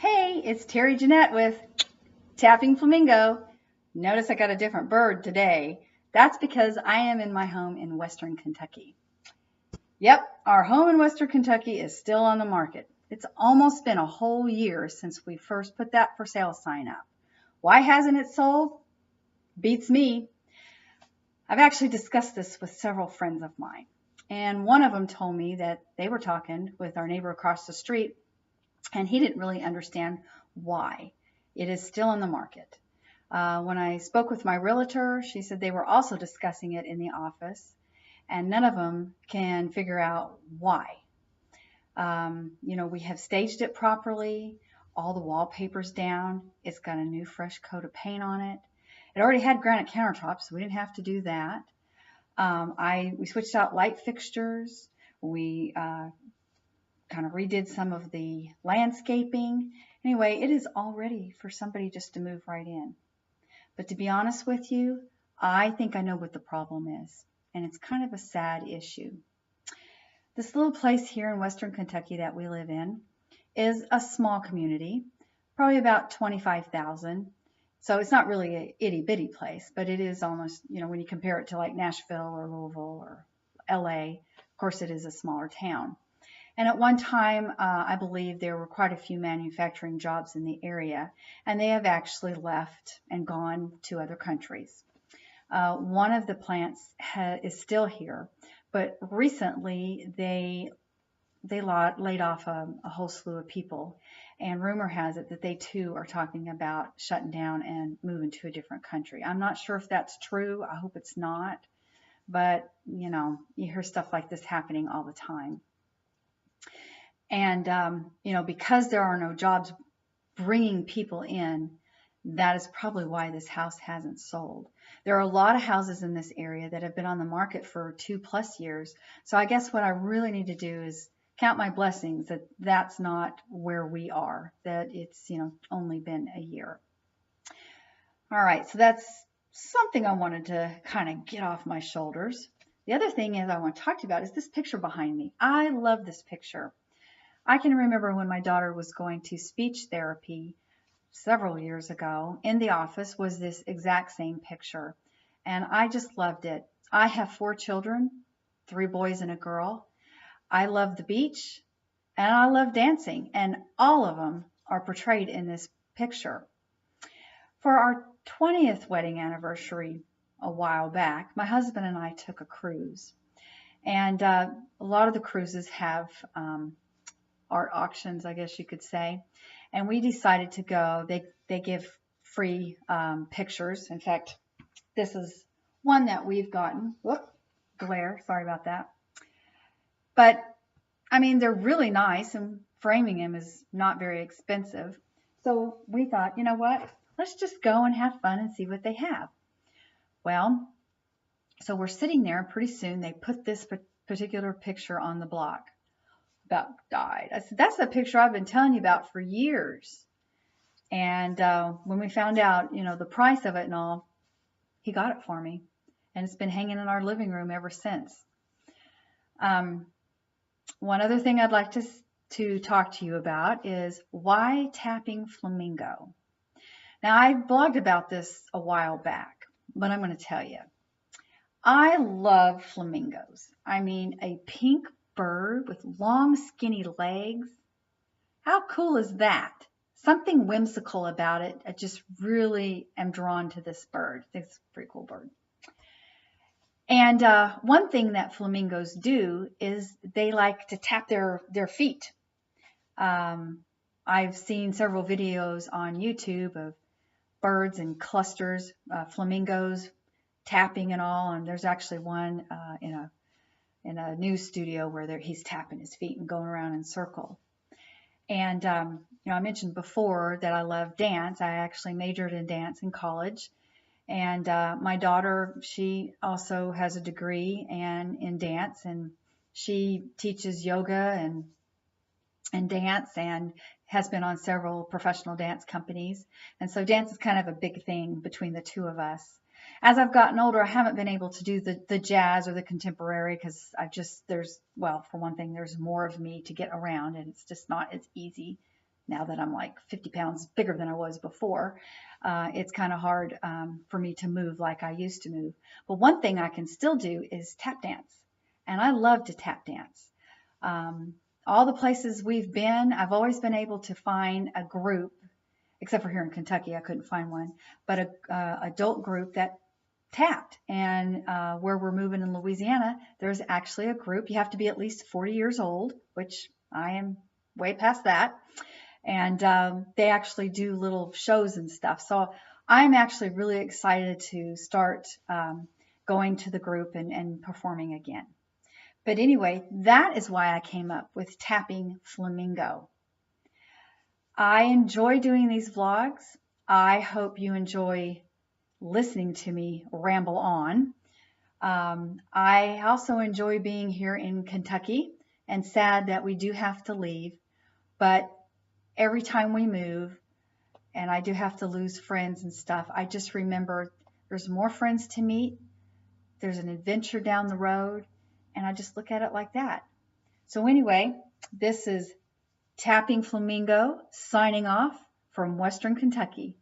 Hey, it's Terry Jeanette with Tappingflamingo. Notice I got a different bird today. That's because I am in my home in Western Kentucky. Yep, our home in Western Kentucky is still on the market. It's almost been a whole year since we first put that for sale sign up. Why hasn't it sold? Beats me. I've actually discussed this with several friends of mine, and one of them told me that they were talking with our neighbor across the street, and he didn't really understand why it is still in the market. When I spoke with my realtor, she said they were also discussing it in the office, and none of them can figure out why. We have staged it properly, all the wallpaper's down, it's got a new fresh coat of paint on it. It already had granite countertops, so we didn't have to do that. We switched out light fixtures. We kind of redid some of the landscaping. Anyway, it is all ready for somebody just to move right in. But to be honest with you, I think I know what the problem is, and it's kind of a sad issue. This little place here in Western Kentucky that we live in is a small community, probably about 25,000. So it's not really a itty bitty place, but it is almost, when you compare it to like Nashville or Louisville or LA, of course it is a smaller town. And at one time, I believe there were quite a few manufacturing jobs in the area, and they have actually left and gone to other countries. One of the plants is still here, but recently they laid off a whole slew of people, and rumor has it that they too are talking about shutting down and moving to a different country. I'm not sure if that's true. I hope it's not, but you hear stuff like this happening all the time. And, because there are no jobs bringing people in, that is probably why this house hasn't sold. There are a lot of houses in this area that have been on the market for 2+ years. So I guess what I really need to do is count my blessings that that's not where we are, that it's, only been a year. All right, so that's something I wanted to kind of get off my shoulders. The other thing is I want to talk to you about is this picture behind me. I love this picture. I can remember when my daughter was going to speech therapy several years ago, in the office was this exact same picture, and I just loved it. I have 4 children, 3 boys and a girl. I love the beach, and I love dancing, and all of them are portrayed in this picture. For our 20th wedding anniversary a while back, my husband and I took a cruise, and a lot of the cruises have art auctions, I guess you could say. And we decided to go. They give free pictures. In fact, this is one that we've gotten. Whoop, glare, sorry about that. But, they're really nice, and framing them is not very expensive. So we thought, you know what? Let's just go and have fun and see what they have. Well, so we're sitting there, and pretty soon they put this particular picture on the block. About died. I said, that's the picture I've been telling you about for years. And when we found out, the price of it and all, he got it for me. And it's been hanging in our living room ever since. One other thing I'd like to talk to you about is why Tappingflamingo. Now, I blogged about this a while back, but I'm going to tell you. I love flamingos. A pink bird with long skinny legs. How cool is that? Something whimsical about it. I just really am drawn to this bird. It's a pretty cool bird. And one thing that flamingos do is they like to tap their feet. I've seen several videos on YouTube of birds in clusters, flamingos tapping and all, and there's actually one in a news studio where he's tapping his feet and going around in a circle. And, I mentioned before that I love dance. I actually majored in dance in college. And my daughter, she also has a degree in dance, and she teaches yoga and dance and has been on several professional dance companies. And so dance is kind of a big thing between the two of us. As I've gotten older, I haven't been able to do the jazz or the contemporary because for one thing, there's more of me to get around, and it's just not as easy now that I'm like 50 pounds bigger than I was before. It's kind of hard for me to move like I used to move. But one thing I can still do is tap dance. And I love to tap dance. All the places we've been, I've always been able to find a group, except for here in Kentucky, I couldn't find one, but a adult group that tapped. And where we're moving in Louisiana, there's actually a group. You have to be at least 40 years old, which I am way past that. And they actually do little shows and stuff. So I'm actually really excited to start going to the group and performing again. But anyway, that is why I came up with Tapping Flamingo. I enjoy doing these vlogs. I hope you enjoy listening to me ramble on. I also enjoy being here in Kentucky, and sad that we do have to leave. But every time we move, and I do have to lose friends and stuff, I just remember there's more friends to meet. There's an adventure down the road. And I just look at it like that. So anyway, this is Tapping Flamingo signing off from Western Kentucky.